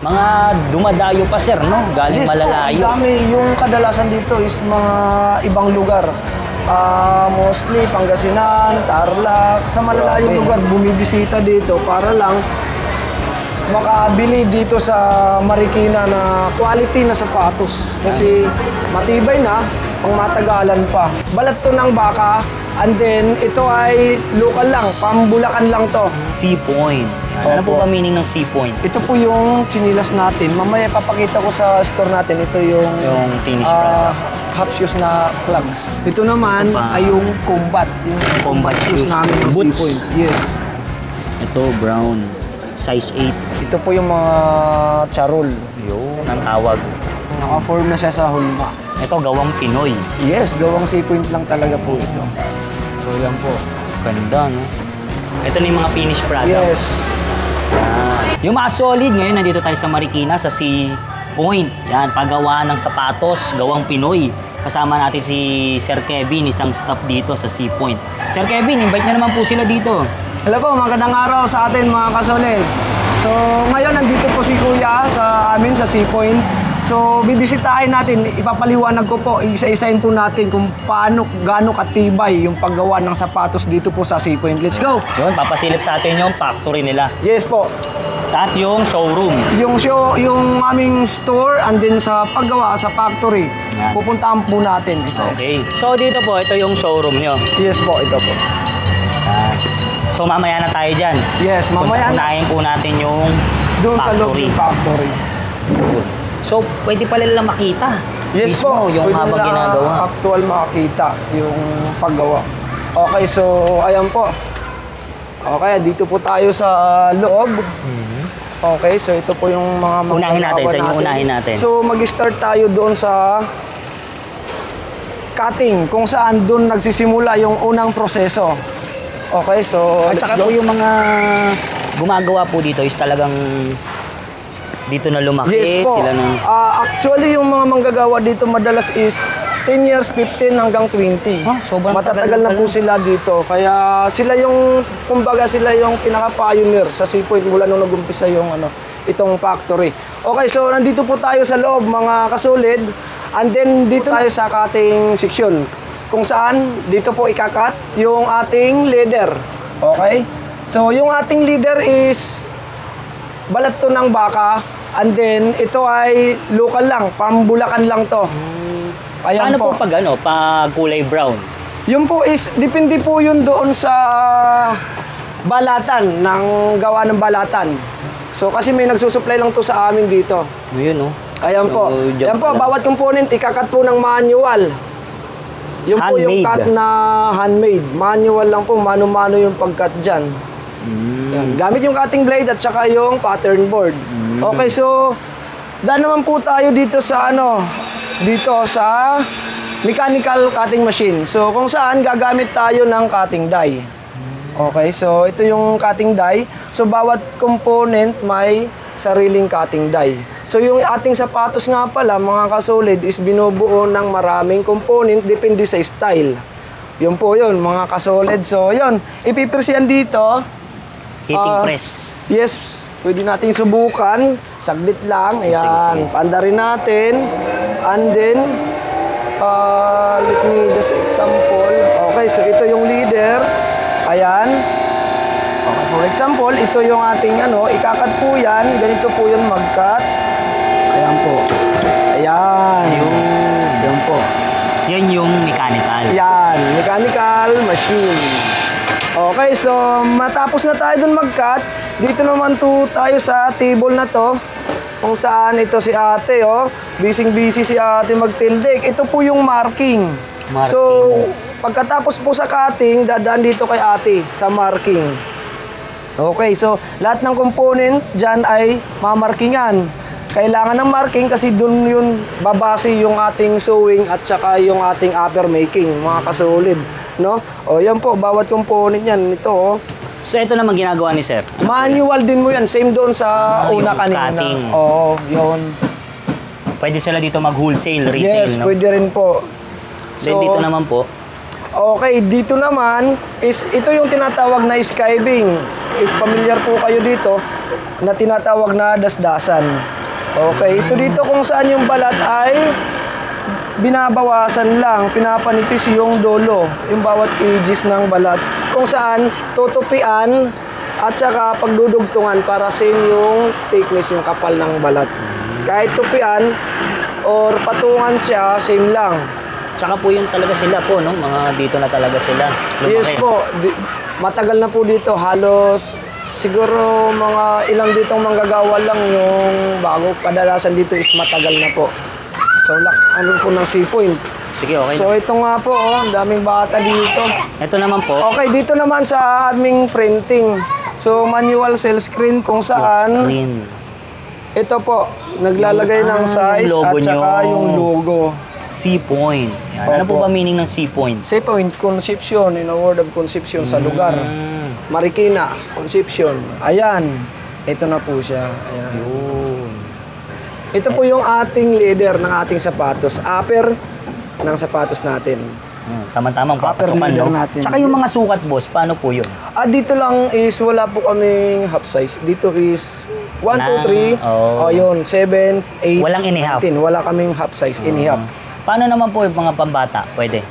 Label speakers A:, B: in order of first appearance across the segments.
A: Mga dumadayo pa sir, no? Galing
B: Yes po,
A: malalayo.
B: ang dami. Yung kadalasan dito is mga ibang lugar. Mostly Pangasinan, Tarlac, sa malalayong
A: Grabe.
B: lugar bumibisita dito para lang makabili dito sa Marikina na quality na sapatos. Kasi matibay na, pang matagalan pa. Balat to ng baka, and then ito ay local lang, pambulakan lang to.
A: Sea Point. Yan. Ano po
B: Opo.
A: ba meaning ng Sea Point?
B: Ito po yung chinilas natin. Mamaya papakita ko sa store natin. Ito yung
A: Yung finished product.
B: half shoes na plugs. Ito naman
A: Ito pa.
B: ay yung combat. Yung
A: Combat shoes.
B: namin ng
A: Boots.
B: Sea Point. Yes.
A: Ito, brown. Size 8.
B: Ito po yung mga charol.
A: Yun, ang tawag.
B: Naka-form na siya sa hulma.
A: Ito, gawang Pinoy.
B: Yes, gawang Sea Point lang talaga po ito. So yan po.
A: Ganda, no? Ito na yung mga finished product.
B: Yes.
A: Yung mga solid, ngayon nandito tayo sa Marikina, sa Sea Point. Yan, paggawa ng sapatos, gawang Pinoy. Kasama natin si Sir Kevin, isang staff dito sa Sea Point. Sir Kevin, invite na naman po sila dito.
B: Hello po, magandang araw sa atin mga kasolid. So ngayon nandito po si Kuya sa amin sa Sea Point. So bibisitahin natin, ipapaliwanag ko po, isa-isahin po natin kung gaano katibay yung paggawa ng sapatos dito po sa Sea Point. Let's go!
A: Yun, papasilip sa atin yung factory nila.
B: Yes po.
A: At yung showroom.
B: Yung aming store and then sa paggawa sa factory,
A: Yan.
B: pupuntahan po natin isa-isa.
A: Okay. So dito po, ito yung showroom nyo.
B: Yes po, ito po.
A: Yan. So mamaya na tayo dyan.
B: Yes, mamaya na.
A: Unahin po natin yung
B: Doon sa loob
A: factory.
B: ng factory.
A: So, pwede pala lang makita.
B: Yes
A: Mismo,
B: po,
A: yung
B: pwede
A: habang
B: nila
A: ginagawa.
B: actual makakita yung paggawa. Okay, so ayan po. Okay, dito po tayo sa loob. Okay, so ito po yung mga
A: Unahin natin,
B: magagawa
A: sa inyo unahin natin.
B: So mag-start tayo doon sa cutting, kung saan doon nagsisimula yung unang proseso. Okay, so
A: At
B: let's
A: saka
B: go.
A: po yung mga gumagawa po dito is talagang dito na lumaki.
B: Yes po.
A: Sila nang...
B: Actually, yung mga manggagawa dito madalas is 10 years, 15 hanggang 20.
A: Sobrang
B: Matatagal na
A: tagal
B: po sila dito. Kaya sila yung, kumbaga sila yung pinaka-pioneer sa Sea Point mula nung nag-umpisa yung itong factory. Okay, so nandito po tayo sa loob mga kasulid. And then dito tayo sa cutting section. Kung saan dito po ikakat yung ating leader. Okay? So yung ating leader is balat to ng baka. And then ito ay local lang, pambulakan lang to. Ayan
A: Paano po pag kulay brown?
B: Yun po is, depende po yun doon sa balatan, ng gawa ng balatan. So kasi may nagsusupply lang to sa amin dito.
A: Yun, no?
B: Ayan po.
A: So, dyan
B: Ayan po,
A: pala.
B: bawat component ikakat po ng manual. Yun po yung
A: Handmade.
B: cut na handmade. Manual lang po, mano-mano yung pag-cut dyan. Yan. Gamit yung cutting blade at saka yung pattern board. Okay, so daan naman po tayo dito sa dito sa mechanical cutting machine. So kung saan gagamit tayo ng cutting die. Okay, so ito yung cutting die. So bawat component may sariling cutting die. So yung ating sapatos nga pala mga kasolid is binubuo ng maraming component depende sa style. Yun po yun mga kasolid. So yun, ipipress yan dito.
A: Heating press.
B: Yes, pwede natin subukan. Saglit lang. Ayan, paandarin natin. And then, let me just example. Okay, so ito yung leader. Ayan. Okay, for example, ito yung ating ikakat po yan. Ganito po yun mag-cut. Ayan po. Ayan. Yan po.
A: Yan yung mechanical.
B: Yan, mechanical machine. Okay, so matapos na tayo dun mag-cut, dito naman tayo sa table na to, kung saan ito si ate, busy si ate mag-tildek. Ito po yung marking. So, pagkatapos po sa cutting, dadaan dito kay ate sa marking. Okay, so lahat ng component dyan ay mamarkingan. Kailangan ng marking kasi dun yun babase yung ating sewing at saka yung ating upper making, mga kasolid. No? O yan po, bawat component yan. Ito,
A: So ito naman ginagawa ni Sir.
B: manual din mo yan. Same doon sa una
A: yung
B: kanina.
A: cutting.
B: Oo, yun.
A: Pwede sila dito mag-wholesale, retail,
B: Yes,
A: no?
B: pwede rin po.
A: Then dito naman po,
B: Okay, dito naman is ito yung tinatawag na skiving. If familiar po kayo dito, na tinatawag na dasdasan. Okay, ito dito kung saan yung balat ay binabawasan lang, pinapanipis yung dulo, yung bawat edges ng balat. Kung saan tutupian at saka pagdudugtungan para same yung thickness, yung kapal ng balat. Kahit tupian or patungan siya, same lang.
A: Tsaka po yung talaga sila po, no? Mga dito na talaga sila. Lumaki.
B: Yes po, matagal na po dito, halos siguro mga ilang ditong manggagawa lang yung bago. Kadalasan dito is matagal na po. So, ano po ng C-point.
A: Sige, okay.
B: So, ito nga po, ang daming bata dito.
A: Ito naman po.
B: Okay, dito naman sa aming printing. So, manual cell screen kung saan
A: Screen.
B: ito po, naglalagay ng size
A: yung logo
B: at saka
A: nyo.
B: yung logo.
A: C-point. Yan. Ano po
B: Opo.
A: ba meaning ng C-point?
B: C-point, conception, in a word of conception sa lugar. Marikina, conception. Ayan, ito na po siya. Ayan.
A: Yun.
B: Ito po yung ating leader ng ating sapatos. Upper ng sapatos natin.
A: Tamang-tamang papasukan,
B: leader
A: no?
B: natin.
A: Tsaka yung
B: Yes.
A: mga sukat, boss, paano po yun?
B: Dito lang is wala po kaming half size. Dito is 1, 2, 3.
A: Oh.
B: Yun, 7, 8,
A: Walang in-half.
B: 19. Wala kaming half size, in-half.
A: Paano naman po yung mga pambata? Pwede.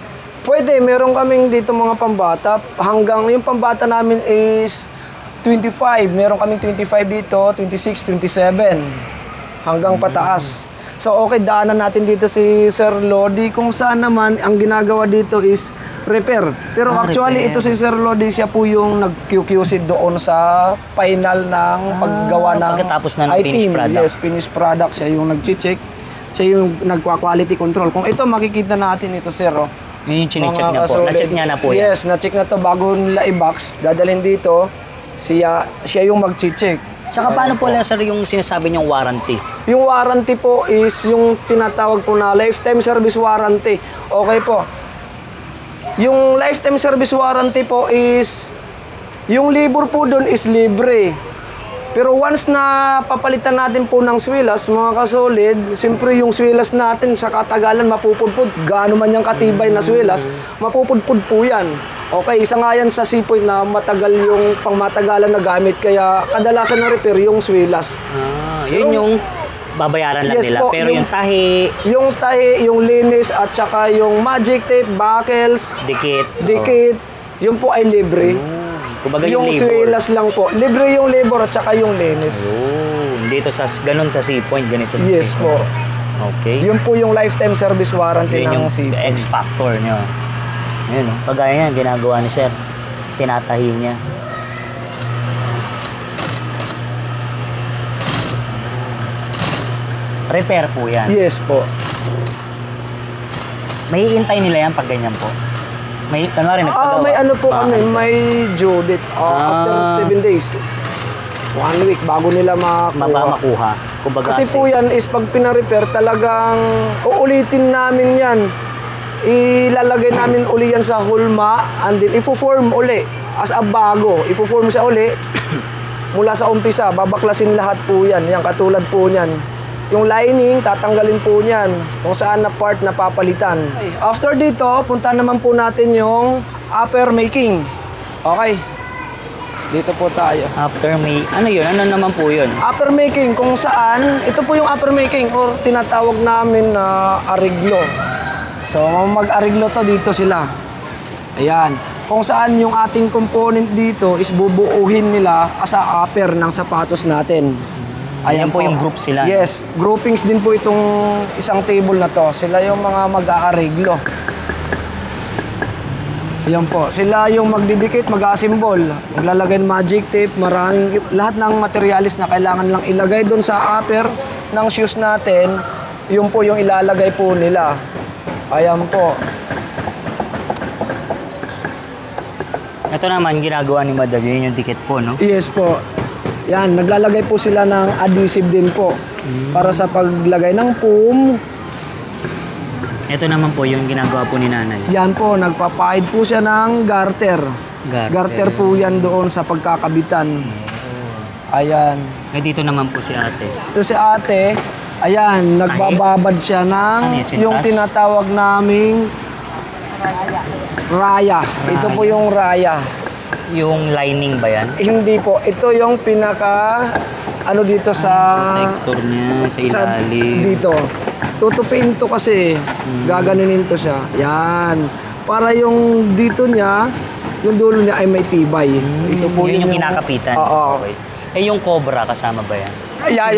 B: Pwede, meron kaming dito mga pambata. Hanggang yung pambata namin is 25. Meron kaming 25 dito, 26, 27. Hanggang pataas. So okay, daanan natin dito si Sir Lodi. Kung saan naman, ang ginagawa dito is repair. Pero actually,
A: repair.
B: ito si Sir Lodi, siya po yung nag-QQC doon sa final ng paggawa ng
A: pagkatapos ng
B: item.
A: finished product.
B: Yes, finished product. Siya yung nag-check. Siya yung nagkwa-quality control. Kung ito, makikita natin ito, Sir. Oh.
A: Yung chinecheck
B: Mga
A: niya po.
B: kasolid.
A: Na-check niya na po yan.
B: Yes, na-check na to bago nila i-box. Dadalhin dito, siya yung mag-check.
A: Tsaka paano po, sir, yung sinasabi niyong warranty?
B: Yung warranty po is yung tinatawag po na lifetime service warranty. Okay po. Yung lifetime service warranty po is yung labor po doon is libre. Pero once na papalitan natin po ng swilas, mga kasolid, siyempre yung swilas natin sa katagalan mapupudpud. Gaano man yung katibay na swilas, mapupudpud po yan. Okay, isa nga yan sa C-point na matagal yung pangmatagalan na gamit. Kaya kadalasan na repair yung swilas.
A: Yun yung babayaran lang
B: Yes
A: nila.
B: po,
A: Pero yung tahi,
B: Yung tahi, yung linis, at saka yung magic tape, buckles,
A: dikit.
B: dikit, yun po ay libre.
A: Kumbaga
B: Yung
A: yung labor.
B: swilas lang po. Libre yung labor at saka yung linis.
A: Dito sa, ganun sa C-point, ganito sa
B: Yes
A: C-point.
B: po.
A: Okay.
B: Yun po yung lifetime service warranty
A: Yun yung
B: ng C-point.
A: X-factor nyo. Yun, oh. Kagaya yan, ginagawa ni sir. Tinatahi niya. Repair po yan.
B: Yes po.
A: May iintay nila yan pag ganyan po. May, kunwari, nagpagawa.
B: May ano po kami,
A: Bakit?
B: may due date. After 7 days. 1 week bago nila makuha.
A: Makuha. Kumbaga,
B: Kasi po yan is pag pina-repair talagang uulitin namin yan. Ilalagay namin uli yan sa hulma and then ifo-form uli as a bago. Ifo-form siya uli mula sa umpisa. Babaklasin lahat po yan. Yan katulad po niyan. Yung lining, tatanggalin po niyan kung saan na part na papalitan. After dito, punta naman po natin yung upper making. Okay. Dito po tayo.
A: after may, ano yun? Ano naman po yun?
B: Upper making kung saan, ito po yung upper making or tinatawag namin na ariglo. So, mag-ariglo to dito sila. Ayan. Kung saan yung ating component dito is bubuuhin nila as a upper ng sapatos natin.
A: Ayan po yung group sila.
B: Yes, groupings din po itong isang table na to. Sila yung mga mag-aariglo. Ayan po, sila yung magdidikit, mag-assemble. Maglalagay ng magic tape, maraming, lahat ng materialis na kailangan lang ilagay doon sa upper ng shoes natin, yun po yung ilalagay po nila. Ayan po.
A: Ito naman, ginagawa ni Madam, yun yung dikit po, no?
B: Yes po. Yan, naglalagay po sila ng adhesive din po. Para sa paglagay ng foam.
A: Ito naman po yung ginagawa po ni nanay.
B: Yan po, nagpapahid po siya ng garter. Garter po yan doon sa pagkakabitan. Ayan.
A: Eh, dito naman po si ate.
B: Ito si ate, ayan, nagbababad siya ng
A: Ano yun, sintas?
B: yung tinatawag naming raya. Ito po yung raya.
A: Yung lining ba yan?
B: Hindi po. Ito yung pinaka ano dito sa
A: Protector niya sa ilalim.
B: dito. Tutupiin to kasi. Gaganunin to siya. Yan. Para yung dito niya, yung dulo niya ay may tibay. Ito po
A: Yun yung kinakapitan.
B: Oo.
A: Okay. Eh yung cobra, kasama ba yan?
B: Yan.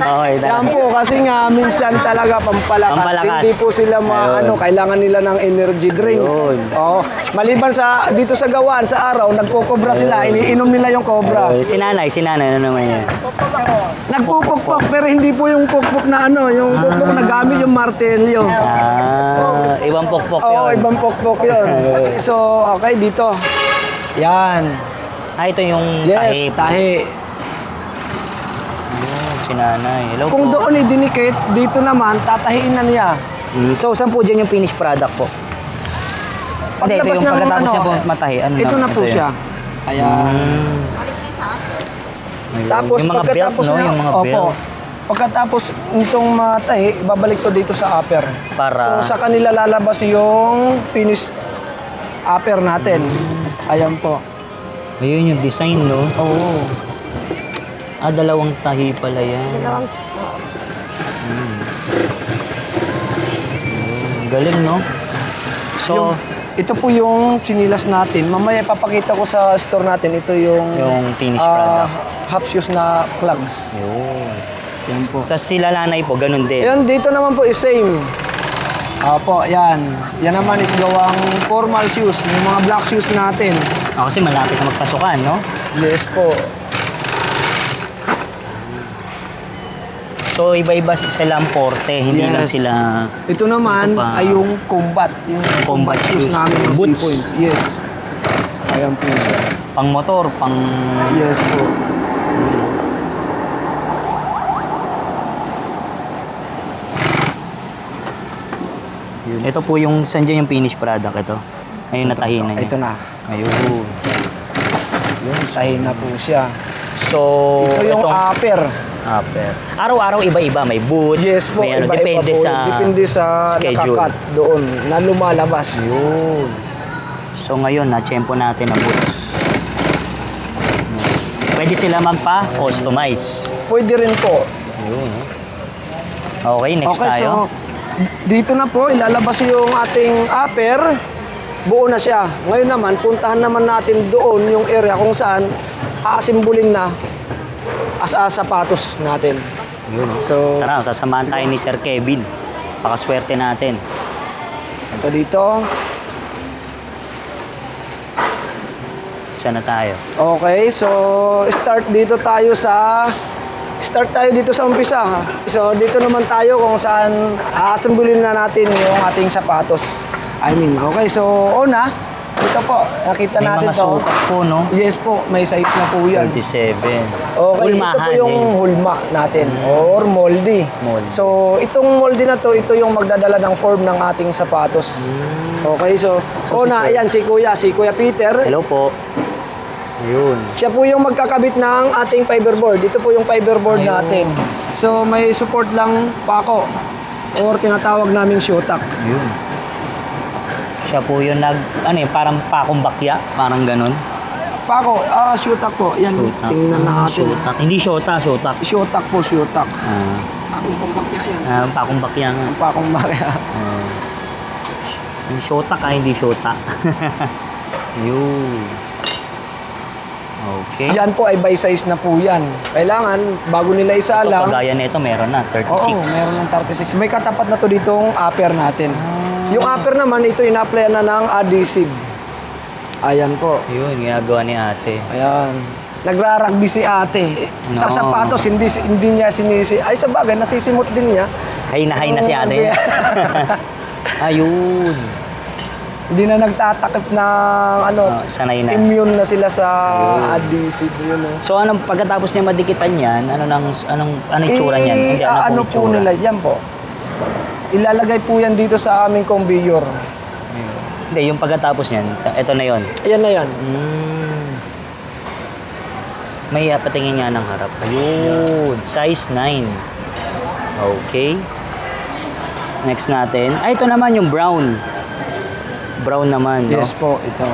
A: Okay,
B: Yan po, kasi nga minsan talaga pampalakas.
A: Pampalakas.
B: Hindi po sila
A: Ayun.
B: kailangan nila ng energy drink.
A: Ayun.
B: Oo. Maliban sa dito sa gawaan, sa araw, nagkokobra sila, iniinom nila yung cobra.
A: Okay. Sinanay, ano naman yan?
B: Nagpupukpok pero hindi po yung pukpok na yung pukpok na gamit yung martelyo.
A: Ibang pokpok yun.
B: Oo, ibang pukpok yun. So, okay, dito. Yan.
A: Ito yung
B: Yes, tahi.
A: Sinanay. Hello
B: Kung
A: po.
B: doon idinikit, dito naman, tatahiin na niya.
A: So, saan po dyan yung finished product po? Hindi, ito
B: Paglabas
A: yung
B: ng
A: pagkatapos niya po matahi. Ano
B: ito na po
A: yun?
B: siya. Ayan.
A: Ayun.
B: Tapos
A: yung mga belt,
B: pagkatapos
A: no?
B: na,
A: Yung mga
B: opo.
A: belt.
B: Pagkatapos nitong matahi, babalik to dito sa upper.
A: Para-
B: So sa kanila lalabas yung finish upper natin. Ayan po.
A: Ayun yung design, no?
B: Oo.
A: Dalawang tahi pala yan. Galing, no? So,
B: Ito po yung chinilas natin. Mamaya papakita ko sa store natin. Ito yung
A: finished product.
B: half shoes na clogs.
A: Yun.
B: Yan po.
A: Sa sila nanay po, ganun din.
B: Yan, dito naman po is same. Opo, yan. Yan naman is gawang formal shoes. Yung mga black shoes natin.
A: Kasi malapit na magpasukan, no?
B: Yes po.
A: So, iba-iba silang porte. Hindi lang sila...
B: Ito naman
A: Ito pa.
B: ay yung combat. Yung
A: Combat shoes.
B: namin. ng
A: Boots.
B: Seapoint. Yes. Ayan po siya.
A: Pang motor, pang...
B: Yes po.
A: Ito po yung... Saan dyan yung finished product ito? Ayun, natahi na niya.
B: Ito na.
A: Ayun.
B: Yun, tahi na po siya.
A: So,
B: Ito yung
A: itong...
B: upper.
A: Upper. Araw-araw iba-iba. May boots.
B: Yes po,
A: may ano,
B: iba-iba
A: depende
B: po.
A: sa
B: Depende sa
A: schedule.
B: nakakat doon na lumalabas.
A: Yun. So ngayon, na-tsempo natin ang boots. Pwede sila magpa-customize.
B: Pwede rin po.
A: Yun. Okay, next
B: Okay,
A: tayo.
B: so dito na po ilalabas yung ating upper. Buo na siya. Ngayon naman, puntahan naman natin doon yung area kung saan aasimbulin na as sapatos natin.
A: Yun.
B: So,
A: Tara, sasamahan tayo ni Sir Kevin. Pakaswerte natin.
B: ito dito.
A: Saan na tayo?
B: Okay, so start tayo dito sa umpisa. So dito naman tayo kung saan aasembulin na natin yung ating sapatos. Okay, so una, ito po, nakita
A: May
B: natin
A: mga
B: to.
A: sukat po, no?
B: Yes po, may size na po yan.
A: 37.
B: Okay,
A: Hulmahan,
B: ito po yung
A: eh.
B: hulma natin or moldy.
A: Moldy.
B: So, itong moldy na to, ito yung magdadala ng form ng ating sapatos. Okay, so una,
A: si Sir.
B: ayan si Kuya Peter.
A: Hello po. Ayun.
B: Siya po yung magkakabit ng ating fiberboard. Ito po yung fiberboard natin. So, may support lang pako or tinatawag naming shotak.
A: Ayun. Siya po yung parang pakumbakya, parang ganun.
B: Pako, shotak po. Yan,
A: Shotak.
B: tingnan natin.
A: Shotak. Hindi shota, shotak.
B: Shotak po, shotak.
A: Ah,
B: Pakumbakya yan.
A: pakumbakya nga.
B: Pakumbakya.
A: Yung shotak hindi shota. Ayun. Okay.
B: Yan po ay by size na po yan. Kailangan, bago nila
A: Ito,
B: isalang,
A: kagaya nito, meron na, 36.
B: oo, meron ng 36. May katapat na to ditong upper natin. Yung upper naman, ito ina-applyan na ng adhesive. Ayan po.
A: Ayun, ginagawa ni ate.
B: Ayan. Nagra-rugby si ate. Sa
A: No.
B: sapatos, hindi niya sinisi. Ay, sa bagay, nasisimot din niya.
A: Hay na si ate. Ayun.
B: Hindi na nagtatakip ng
A: Sanay na.
B: immune na sila sa adhesive yun.
A: So, pagkatapos niya madikitan yan, anong itsura niyan? Hindi,
B: ano
A: pong
B: po
A: itsura?
B: nila, yan po. Ilalagay po yan dito sa aming conveyor.
A: Hindi, yung pagkatapos niyan, ito na yon.
B: Ayan na yan.
A: May patingin nga ng harap. Ayun. Size 9. Okay. Next natin. Ito naman yung brown. Brown naman, no?
B: Yes po, ito.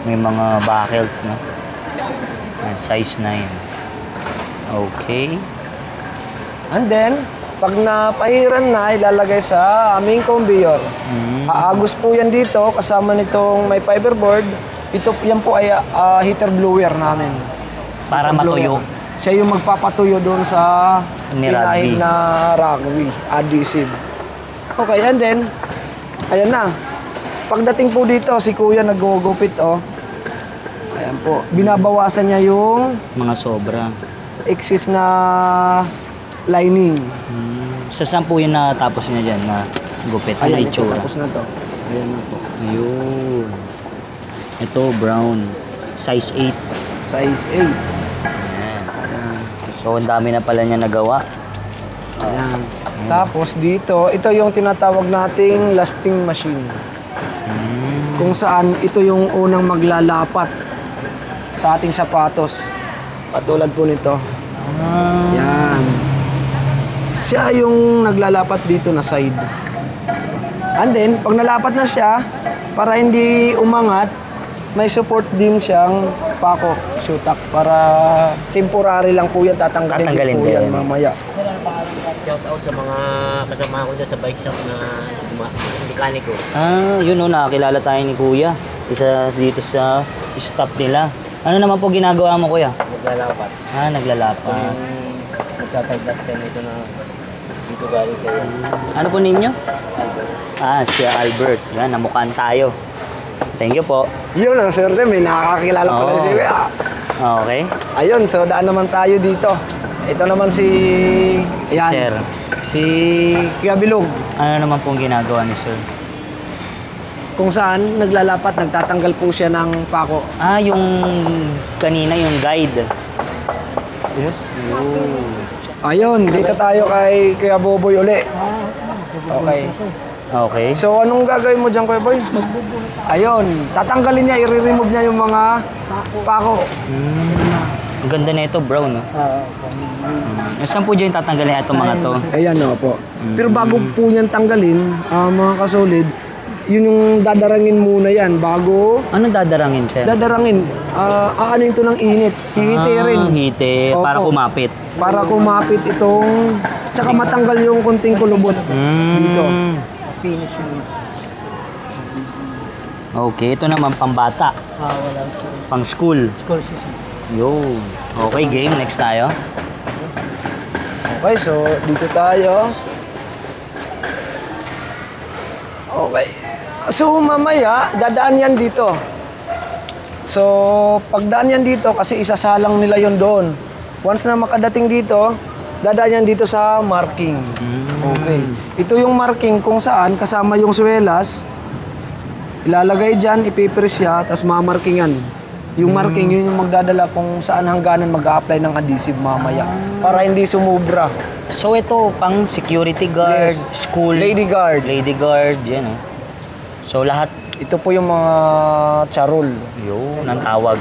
A: May mga buckles, no? Ayan, size 9. Okay.
B: And then, pag napahiran na, ilalagay sa aming conveyor. Aagos po yan dito, kasama nitong may fiberboard. Yan po ay heater blower namin.
A: Para
B: Heater
A: matuyo.
B: blower. Siya yung magpapatuyo doon sa
A: Ni
B: pinahid
A: rugby.
B: na rugby adhesive. Okay, and then, ayan na. Pagdating po dito, si Kuya nag-gupit, oh. Ayan po. Binabawasan niya yung
A: Mga sobra.
B: excess na lining.
A: Sa saan po yung natapos niya dyan na gupit? Ano
B: Ayan, ito,
A: itsura?
B: tapos na to. Ayan na po.
A: Ayun. Ito, brown. Size 8.
B: Size 8.
A: Ayan.
B: Ayan.
A: So, ang dami na pala niya nagawa.
B: Ayan. Tapos dito, ito yung tinatawag nating lasting machine. Kung saan ito yung unang maglalapat sa ating sapatos. Patulad po nito. Yan. Siya yung naglalapat dito na side. And then, pag nalapat na siya, para hindi umangat, may support din siyang pako, sutak, para temporary lang po yan, tatanggalin
A: Tatanggalin
B: po yan
A: din.
B: mamaya.
C: Shout out sa mga kasama ko dyan sa bike shop na mekaniko.
A: Yun o, nakakilala tayo ni Kuya. Isa dito sa staff nila. Ano naman po ginagawa mo, Kuya?
C: Naglalapat.
A: Naglalapat.
C: Nagsaside last time ito na dito galing kayo.
A: Ano po ninyo? Si Albert. Yan, namukhaan tayo. Thank you po.
B: Yun ang swerte, may nakakakilala pala
A: Oo.
B: si Kuya.
A: Okay.
B: Ayun, so daan naman tayo dito. Ito naman si...
A: Si
B: Yan,
A: Sir.
B: Si Kuya Bilog.
A: Ano naman pong ginagawa ni Sir?
B: Kung saan naglalapat, nagtatanggal po siya ng pako.
A: Yung kanina, yung guide.
B: Yes. Ayun, dito tayo kay Kuya Boboy uli. Okay.
A: Okay.
B: So, anong gagawin mo dyan, Kuya Boy? Ayun, tatanggalin niya, i-remove niya yung mga pako.
A: Ang ganda na ito, brown, no? Saan po dyan tatanggalin itong mga to?
B: Ayan o po. Pero bago po yan tanggalin, mga kasolid, yun yung dadarangin muna yan. Bago
A: Anong dadarangin, Sir?
B: dadarangin, ano ito ng init. Hihitirin.
A: Hite, para
B: Opo.
A: kumapit.
B: Para kumapit itong, tsaka matanggal yung kunting kulubot dito.
A: Okay, ito naman pambata. Pang school. Yo. Okay, game. Next tayo.
B: Okay, so dito tayo. Okay. So mamaya, dadaan yan dito. So, pagdaan yan dito, kasi isasalang nila yon doon. Once na makadating dito, dadaan yan dito sa marking. Okay. Ito yung marking kung saan kasama yung swelas. Ilalagay dyan, ipipres siya, tapos mamarkingan. Yung marking, yun yung magdadala kung saan hangganan mag-a-apply ng adhesive mamaya. Para hindi sumubra.
A: So, ito pang security guard,
B: Yes.
A: school.
B: Lady guard.
A: Lady guard, yan oh. So, lahat
B: Ito po yung mga charol.
A: yun ang tawag.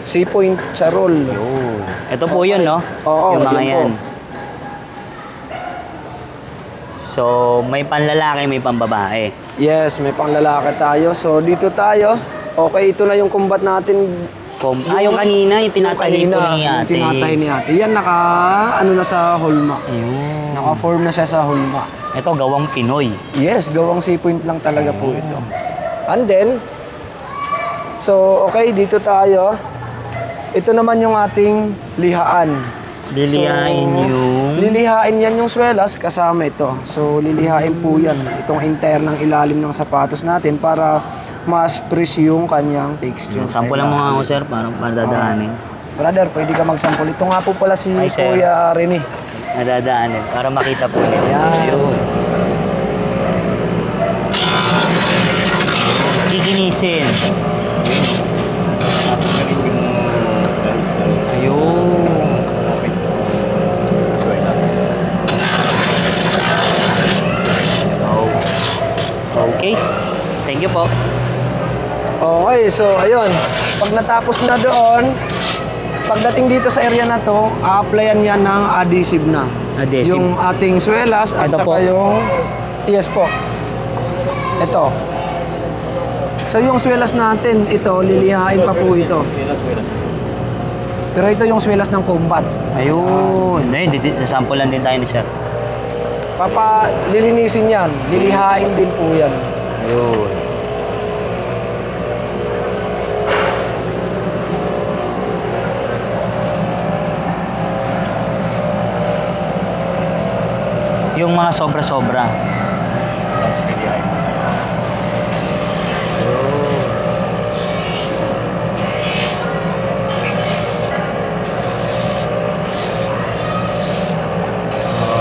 B: C-point charol.
A: Yun. Ito po yun, no?
B: Oo,
A: yung mga
B: yun po.
A: yan. So, may panlalaki, may pambabae.
B: Yes, may panglalaki tayo. So, dito tayo. Okay, ito na yung combat natin.
A: Yung kanina, yung tinatahi po ni
B: Yung
A: ate.
B: tinatahi ni ate. Yan, ano na sa hulma.
A: Ayun.
B: Naka-form na siya sa hulma.
A: Ito, gawang Pinoy.
B: Yes, gawang C-point lang talaga po ito. And then, so, okay, dito tayo. Ito naman yung ating lihaan.
A: Lilihain yung...
B: Lilihain yan yung swelas kasama ito. So, lilihain po yan. Itong internang ilalim ng sapatos natin para mas press yung kanyang texture.
A: Sample lang mo nga ako, sir, para dadaanin.
B: Brother, pwede ka magsample. Ito nga po pala si
A: Ay, sir.
B: Kuya Rene.
A: Nadadaanin, para makita po nila.
B: Yan.
A: Kikinisin. Ayun. Okay. Thank you po.
B: Okay, so ayun. Pag natapos na doon, pagdating dito sa area na to, a-applyan yan ng adhesive na.
A: Adhesive.
B: Yung ating swelas at
A: Ito
B: saka
A: po.
B: yung... Yes po. Ito. So yung swelas natin, ito, lilihain pa po ito. Pero ito yung swelas ng combat.
A: Ayun. Sampulan din tayo ni sir.
B: Lilinisin yan. Lilihain din po yan.
A: Ayun. Yung mga sobra-sobra.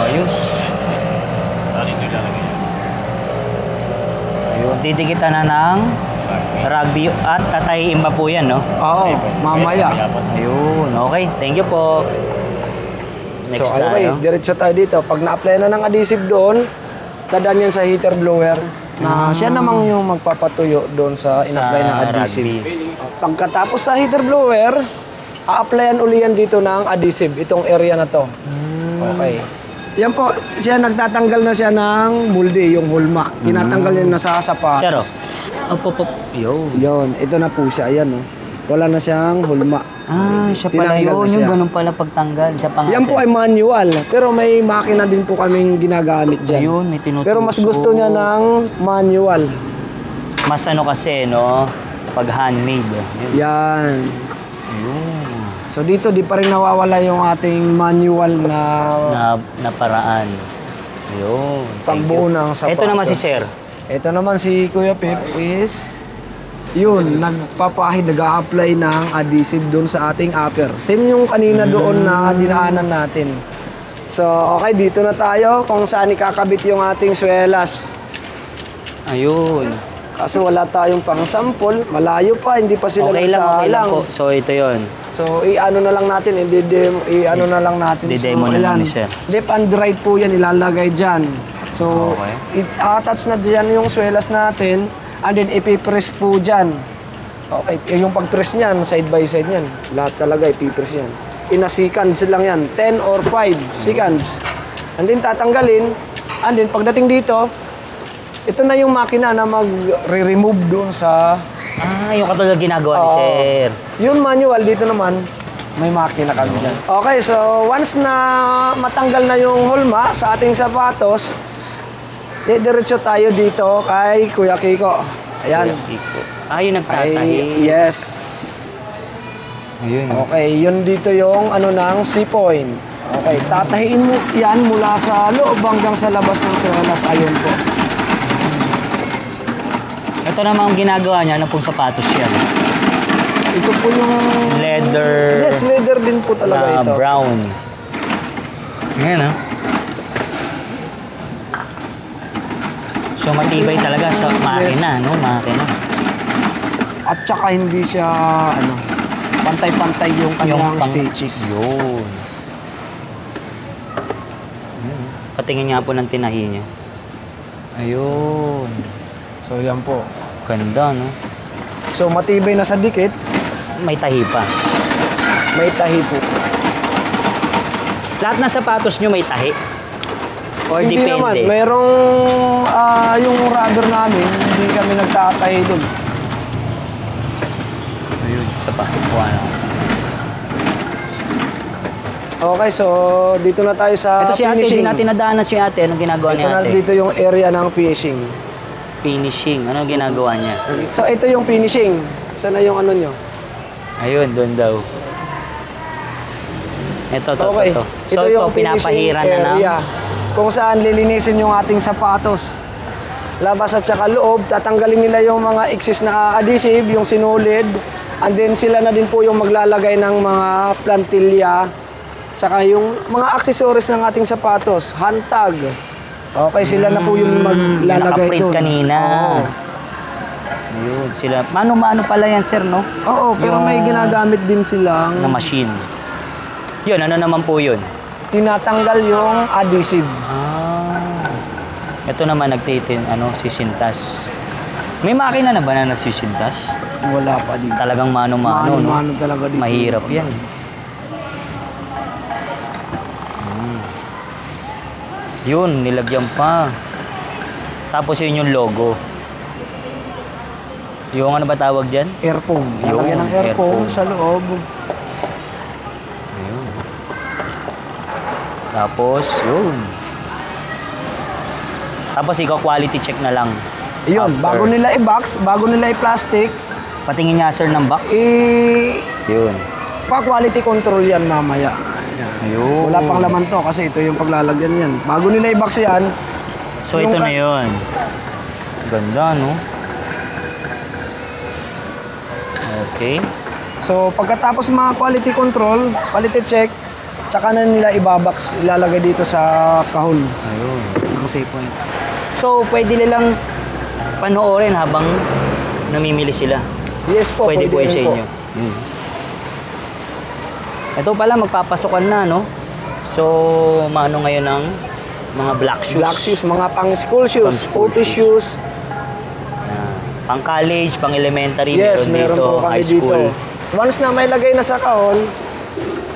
A: Ayos. Ayun. Didikitan na ng rugby at tatayin ba po yan, no?
B: Oo, mamaya.
A: Ayun. Okay. Thank you po. Next
B: So, okay,
A: tayo.
B: diretso tayo dito. Pag na-apply na ng adhesive doon, dadaan yan sa heater blower na siya namang yung magpapatuyo doon sa in-apply ng adhesive.
A: rugby.
B: Pagkatapos sa heater blower, a-applyan uli yan dito ng adhesive, itong area na to. Okay. Yan po, siya nagtatanggal na siya ng mulde, yung hulma. Tinatanggal niya na sa sapatos.
A: Sir, oh. Op. Yo.
B: Yun, ito na po siya, ayan oh. Wala na siyang hulma.
A: Ah, siya pala
B: Tinanggal na
A: yun.
B: siya.
A: Yung ganun pala pagtanggal. Siya pa nga,
B: Yan po
A: sir.
B: ay manual, pero may makina din po kaming ginagamit dyan.
A: Ayun, may tinutusok.
B: Pero mas gusto niya ng manual.
A: Mas ano kasi, no? Pag handmade. Ayun.
B: Yan.
A: Ayun.
B: So dito di pa rin nawawala yung ating manual na
A: Na paraan. Ayun. Thank
B: pagbuo
A: you.
B: ng sapatos.
A: Ito naman si sir.
B: Ito naman si Kuya Pep is yun, nag-a-apply ng adhesive doon sa ating upper. Same yung kanina doon na dinaanan natin. So, okay, dito na tayo kung saan ikakabit yung ating swelas.
A: Ayun.
B: Kaso wala tayong pang sample, malayo pa, hindi pa sila
A: Okay lang
B: nagsalang.
A: po. So, ito yon.
B: So, i-ano na lang natin, i-ano na lang natin.
A: Di-demo na lang ni sir.
B: Left and right po yan, ilalagay dyan. So,
A: Okay.
B: i-attach na dyan yung swelas natin, and then ipipress po dyan. Okay, yung pag-press niyan, side by side niyan, lahat talaga ipipress yan. In a seconds lang yan, 10 or 5 seconds. And then tatanggalin, and then pagdating dito, ito na yung makina na mag-remove doon sa...
A: Ah, yung katulad ginagawa ni
B: Oo.
A: sir.
B: Yung manual, dito naman, may makina kami dyan. Okay, so once na matanggal na yung hulma sa ating sapatos, diretso tayo dito kay Kuya Kiko. Ayan.
A: Yung nagtatahi.
B: Yes.
A: Ayun.
B: Okay, yun dito yung ano ng C-point. Okay, tatahiin mo yan mula sa loob hanggang sa labas ng swelas. Ayun po.
A: Ito naman ang ginagawa niya, ano pong sapatos yan?
B: Ito po yung...
A: Leather.
B: Yes, leather din po talaga
A: Na
B: ito.
A: brown. Ayan, ha? So, matibay talaga sa makina, no? Makina.
B: At saka hindi siya, ano, pantay-pantay yung kanyang stitches.
A: Yun. Ayun. Patingin nga po ng tinahi niya. Ayun.
B: So, yan po.
A: Ganda, no?
B: So, matibay na sa dikit,
A: May tahi pa.
B: may tahi po.
A: Lahat ng sapatos nyo may tahi. Or
B: Hindi
A: depende.
B: naman, mayroong yung rubber namin, hindi kami nagtatahi doon.
A: Ayun. Sa pa. Kuha na.
B: Okay, so dito na tayo sa
A: Ito si ate,
B: finishing.
A: hindi natin nadaanan si ate. Anong ginagawa ni
B: Ito na
A: ate?
B: dito yung area ng finishing.
A: Finishing. Anong ginagawa niya?
B: So ito yung finishing. Sana yung ano nyo?
A: Ayun, doon daw. Ito.
B: Okay,
A: So,
B: ito yung
A: pinapahira
B: finishing
A: na ng...
B: area. Kung saan lilinisin yung ating sapatos. Labas at saka loob, tatanggalin nila yung mga excess na adhesive, yung sinulid. And then sila na din po yung maglalagay ng mga plantilya. Tsaka yung mga accessories ng ating sapatos, handtag. Okay, sila na po yung maglalagay
A: Nakaprint
B: doon.
A: kanina.
B: Oo.
A: Ayun, sila. Mano-mano pala yan, sir, no?
B: Oo, pero may
A: Yung-
B: ginagamit din silang
A: Na machine. Yun, ano naman po yun?
B: tinatanggal yung adhesive.
A: Ah. Ito naman sisintas. May makina na ba na nagsisintas?
B: Wala pa dito.
A: Talagang mano-mano, no?
B: Mano-mano talaga dito.
A: Mahirap yan. Yun, nilagyan pa. Tapos yun yung logo. Yung ano ba tawag dyan?
B: Airphone.
A: Yun,
B: Lalagyan ng airphone
A: airphone.
B: sa loob.
A: Ayun. Tapos, yun. Tapos ikaw quality check na lang.
B: Yun,
A: After.
B: bago nila i-box, bago nila i-plastic,
A: Patingin nga sir ng box. Yun.
B: pa-quality control yan mamaya.
A: Ayun.
B: Wala pang laman to kasi ito yung paglalagyan yan. Bago nila i-box yan,
A: So ito na yun. Ganda, no? Okay.
B: so pagkatapos mga quality control, quality check, tsaka na nila ibabox, ilalagay dito sa kahon
A: Ayun.
B: ng C-point.
A: So, pwede nilang panoorin habang namimili sila.
B: Yes po,
A: Pwede po
B: rin
A: sa inyo. Ito pala, magpapasokan na, no? So, maano ngayon ng mga black shoes.
B: Black shoes, mga pang school shoes,
A: Pang-school
B: office shoes.
A: Pang college, pang elementary,
B: Yes, meron
A: dito,
B: po kami
A: high school.
B: dito. Once na may lagay na sa kahon,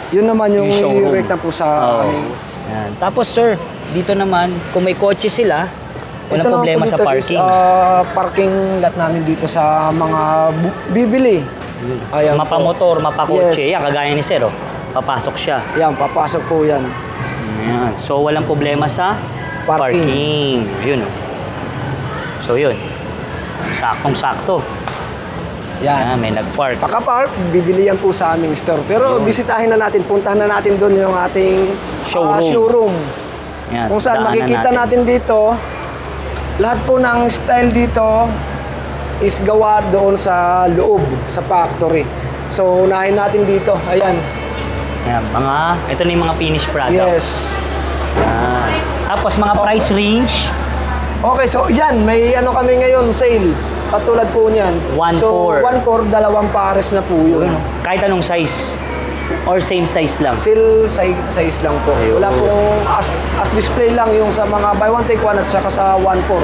B: yun naman yung
A: Yung showroom.
B: i-rate na po sa
A: Oo.
B: aming.
A: Yan. Tapos sir, dito naman, kung may kotse sila, walang
B: Ito naman
A: problema
B: po
A: sa
B: dito
A: parking.
B: is, parking lot namin dito sa mga bibili. Ayan po.
A: Mapamotor, mapakotse.
B: Yes.
A: Yan, kagaya ni sir, oh. Papasok siya.
B: Yan, papasok po yan.
A: Ayan. So, walang problema sa
B: Parking.
A: parking. Yun, oh. So, yun. Saktong-sakto.
B: Yan.
A: May nag-park.
B: Pagka-park, bibili yan po sa aming store. Pero
A: Yun.
B: bisitahin na natin, puntahan na natin doon yung ating
A: Showroom.
B: showroom.
A: Yan,
B: Kung saan
A: daanan
B: makikita natin dito, lahat po ng style dito is gawa doon sa loob, sa factory. So, unahin natin dito. Ayan.
A: Yan, ito na yung mga finished product.
B: Yes.
A: Yan. Tapos, mga price range,
B: Okay, so yan, may ano kami ngayon, sale. Katulad po niyan.
A: 1-4.
B: So, 1-4, dalawang pares na po yun.
A: kahit anong size. Or same size lang.
B: Sale size lang po.
A: Ayun.
B: Wala pong as display lang yung sa mga buy one take one at saka sa 1-4.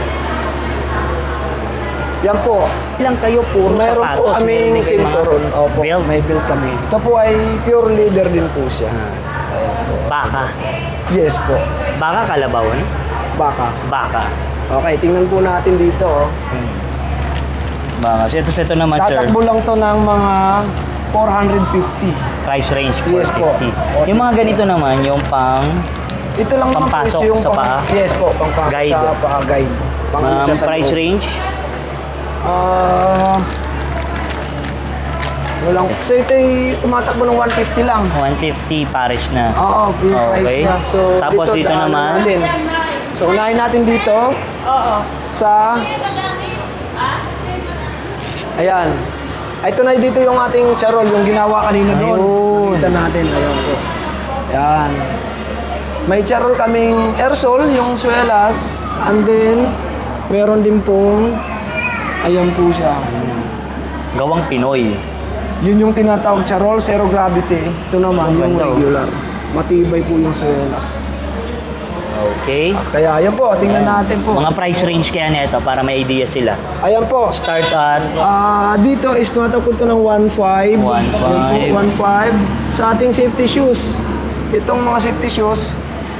B: Yan po.
A: Ilang kayo puro
B: Meron
A: sapatos.
B: po kaming
A: meron din kayong mga
B: sinturon. Opo,
A: belt.
B: may belt kami. Ito po ay pure leather din po siya.
A: Baka.
B: Yes po.
A: Baka kalabaw, no?
B: Baka.
A: Baka.
B: Okay, tingnan po natin dito. Oh.
A: Baka. So, ito naman, sir.
B: Tatakbo lang to ng mga 450.
A: Price range,
B: Yes po.
A: 450. Yung mga ganito naman, yung pang
B: Ito lang naman po
A: Pampasok
B: is yung
A: sa paa?
B: Yes po, pampasok
A: Guide.
B: sa paa guide. Pang isa sa
A: price
B: loob.
A: range.
B: Walang. So ito ay tumatakbo ng 150 lang.
A: 150 pares na.
B: Oo, pure price
A: Okay.
B: niya. So
A: Tapos dito
B: daanan
A: naman?
B: natin. So unahin natin dito. Sa Ayan. Ito na dito yung ating charol, yung ginawa kanina doon.
A: Ayun.
B: Kita natin. Ayan po. Ayan. May charol kaming airsole, yung swelas. And then, meron din pong, ayan po siya.
A: Gawang Pinoy.
B: Yun yung tinatawag charol, zero gravity. Ito naman, yung
A: Ganda, oh.
B: regular. Matibay po yung swelas.
A: Okay.
B: Kaya ayan po, tingnan natin po.
A: Mga price range kaya nito para may idea sila.
B: Ayan po.
A: Start at
B: Dito is tumatakbo ito ng 1.5.
A: 1.5.
B: 1.5. Sa ating safety shoes. Itong mga safety shoes,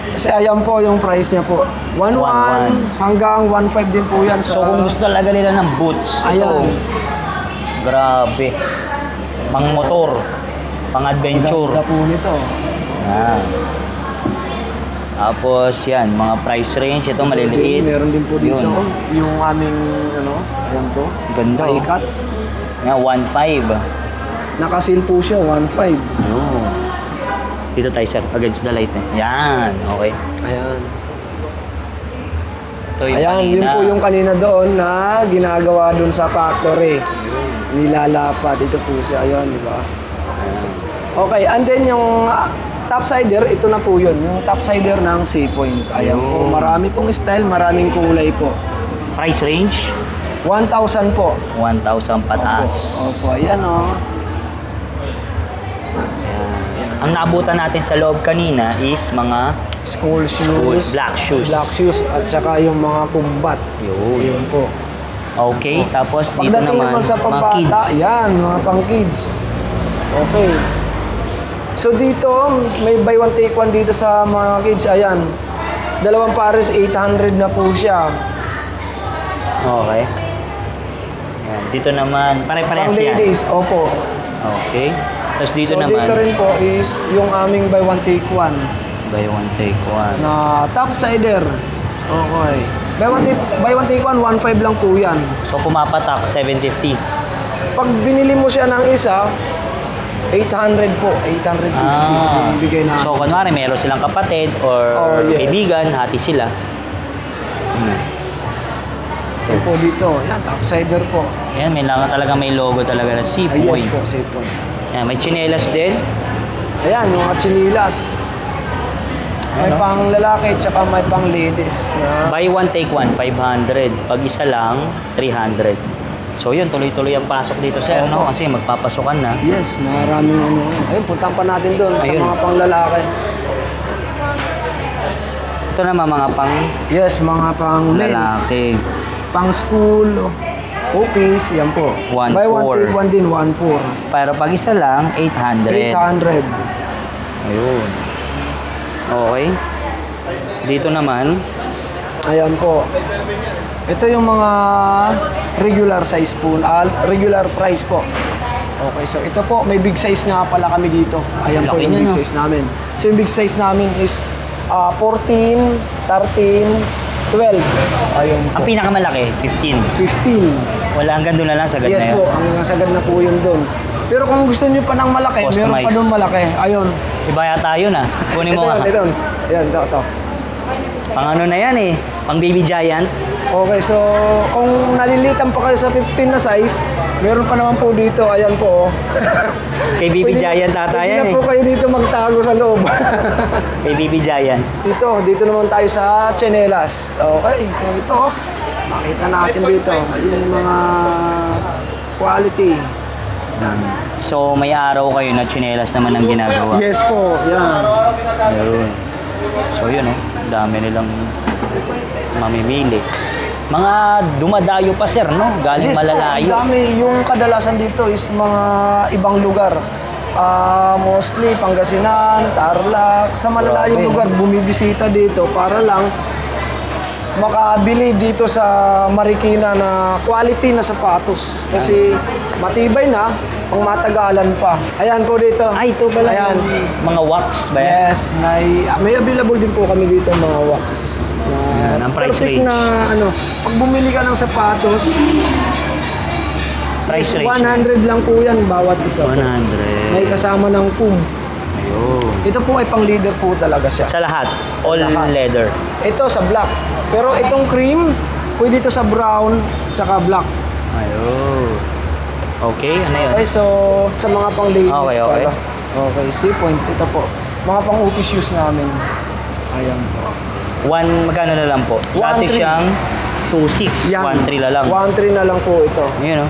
B: kasi ayan po yung price niya po. 1.1 hanggang 1.5 din po yan.
A: so kung gusto talaga nila ng boots, ito.
B: Ayan.
A: Grabe. Pang motor, pang adventure.
B: Ganda po nito.
A: Yan. Tapos yan, mga price range. Ito maliliit.
B: Meron din po dito.
A: Yun.
B: Yung aming, ayan po.
A: Ganda. oh.
B: High-cut.
A: Yan, 1.5.
B: Nakasil po siya, 1.5.
A: Ayun. Dito tayo sir, against the light. Yan, okay.
B: Ayan.
A: Ito yung
B: Ayan,
A: kanina.
B: yun po yung kanina doon na ginagawa doon sa factory. Nilalapat. Ito po siya. Ayan, di ba? Okay, and then yung topsider, ito na po yun. Yung topsider ng C-Point. Ayan po, marami pong style, maraming kulay po.
A: Price range,
B: 1,000 po.
A: 1,000 pataas.
B: Opo, ayan o.
A: Ang naabutan natin sa loob kanina is mga
B: School shoes.
A: black shoes.
B: Black shoes at saka yung mga kumbat.
A: Yun.
B: Yun po.
A: Okay, tapos dito
B: Pagdating
A: naman,
B: naman sa
A: mga
B: pambata,
A: kids.
B: yan, mga pang kids. Okay. So dito, may buy one take one dito sa mga kids. Ayan. Dalawang pares, 800 na po siya.
A: Okay. Yan. Dito naman,
B: Pang
A: pare-parehas yan.
B: ladies, opo.
A: Okay. Tapos dito
B: So
A: naman,
B: dito rin po is yung aming buy one take one
A: buy one take one.
B: na top-sider. Okay. Buy one take one, 1.5 lang po yan.
A: So pumapatak, 750.
B: Pag binili mo siya ng isa, 800 po. 850 yung bigay na.
A: So kunwari meron silang kapatid or
B: Oh, yes.
A: kaibigan, hati sila.
B: Same po dito. Yan, top-sider po.
A: Yan, may lang talaga may logo talaga na C
B: Ay, yes
A: Point.
B: po, safe po.
A: Yan, may chinelas din.
B: Ayan, yung mga chinilas. May
A: Ano?
B: pang lalaki tsaka may pang ladies na
A: Buy one take one, 500. Pag isa lang, 300. So yun, tuloy-tuloy ang pasok dito sir, no? Kasi magpapasokan na.
B: yes, maraming ano. Ayun, puntahan pa natin doon sa
A: Ayun.
B: mga pang lalaki.
A: Ito naman mga pang
B: Yes, mga pang men's.
A: lalaki.
B: Pang school, office, yan po.
A: 1.4.
B: Buy one take one din, 1.4.
A: Pero pag isa lang, 800.
B: 800.
A: Ayun. Okay. Dito naman,
B: Ayan po. Ito yung mga regular size po, regular price po. Okay, so ito po, may big size nga pala kami dito. Ayan po
A: Laki
B: yung
A: niya,
B: big
A: no?
B: size namin. So yung big size namin is 14, 13, 12. Ayun po.
A: ang pinakamalaki, 15.
B: 15.
A: Wala, hanggang doon na lang sa ganyan.
B: Yes po, ang nasagad na po yun doon. Pero kung gusto niyo pa ng malaki, meron pa
A: Customize.
B: doon malaki. Ayun.
A: Iba yata yun ah. Kunin mo nga.
B: Ito. Ayan, ito.
A: Pang ano na yan eh. Pang baby giant.
B: Okay, so kung nalilitan pa kayo sa 15 na size, meron pa naman po dito. Ayan po.
A: Kay baby giant ata
B: Pwede
A: yan
B: na
A: eh.
B: po kayo dito magtago sa loob.
A: Kay baby giant.
B: dito naman tayo sa Chinelas. Okay, so ito, makita natin dito yung mga quality.
A: So may araw kayo na chinelas naman ang ginagawa.
B: Yes po, yan.
A: Ayun. So yun oh. Dami nilang mamimili. Mga dumadayo pa sir, no? Galing
B: Yes po, ang
A: malalayo.
B: dami. Yung kadalasan dito is mga ibang lugar. Mostly Pangasinan, Tarlac, sa malalayong
A: Grabe,
B: lugar bumibisita dito para lang makabili dito sa Marikina na quality na sapatos. Kasi matibay na, pang matagalan pa. Ayan po dito.
A: Ay, ito pala
B: Ayan.
A: yung mga wax ba yan?
B: Yes, may available din po kami dito mga wax.
A: Ayan, ang price
B: perfect
A: range.
B: na ano, pag bumili ka ng sapatos,
A: Price
B: is
A: range.
B: 100 lang po yan bawat isa.
A: 100.
B: May kasama ng pum.
A: Ayun.
B: Ito po ay pang leather po talaga siya.
A: Sa lahat, all
B: lahat.
A: leather.
B: Ito sa black. Pero itong cream, pwede ito sa brown, tsaka black.
A: Ayun. Okay, ano yun?
B: Okay, so sa mga pang ladies
A: Okay, okay.
B: pala. Okay, C-point. Ito po. Mga pang office shoes namin. Ayan po.
A: Magkano na lang po? Dati
B: 1.3.
A: siyang 2.6, 1.3 na lang.
B: 1.3 na lang po ito.
A: Ayun oh.